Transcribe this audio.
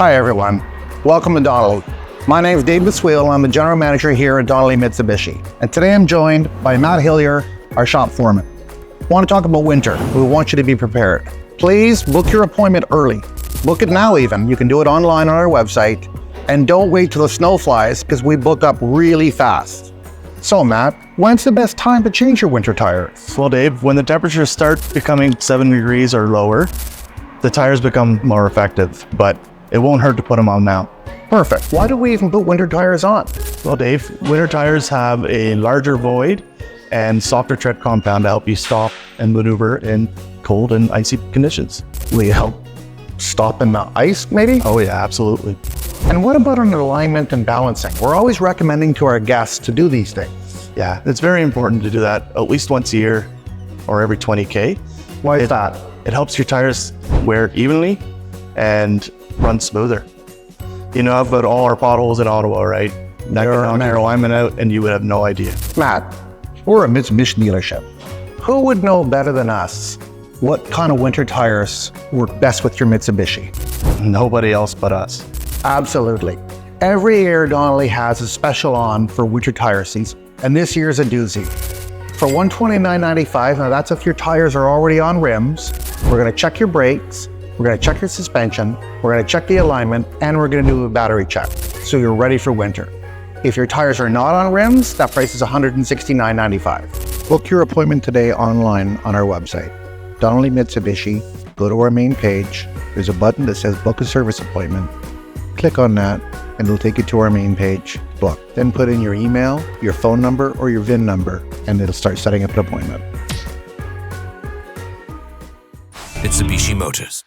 Hi everyone, welcome to Donnelly. My name is Dave Basweel, I'm the General Manager here at Donnelly Mitsubishi. And today I'm joined by Matt Hillier, our shop foreman. I want to talk about winter. We want you to be prepared. Please book your appointment early. Book it now even. You can do it online on our website. And don't wait till the snow flies because we book up really fast. So Matt, when's the best time to change your winter tires? Well, Dave, when the temperatures start becoming 7 degrees or lower, the tires become more effective, but it won't hurt to put them on now. Perfect. Why do we even put winter tires on? Well, Dave, winter tires have a larger void and softer tread compound to help you stop and maneuver in cold and icy conditions. Will you help stop in the ice, maybe? Oh yeah, absolutely. And what about an alignment and balancing? We're always recommending to our guests to do these things. Yeah, it's very important to do that at least once a year or every 20K. Why is that? It helps your tires wear evenly and run smoother. You know about all our potholes in Ottawa, right? That can knock your alignment out and you would have no idea. Matt, we're a Mitsubishi dealership. Who would know better than us what kind of winter tires work best with your Mitsubishi? Nobody else but us. Absolutely. Every year Donnelly has a special on for winter tire season, and this year's a doozy. For $129.95, now that's if your tires are already on rims, we're gonna check your brakes, we're gonna check your suspension, we're gonna check the alignment, and we're gonna do a battery check, so you're ready for winter. If your tires are not on rims, that price is $169.95. Book your appointment today online on our website. Donnelly Mitsubishi, go to our main page, there's a button that says book a service appointment. Click on that and it'll take you to our main page, book. Then put in your email, your phone number, or your VIN number, and it'll start setting up an appointment. Mitsubishi Motors.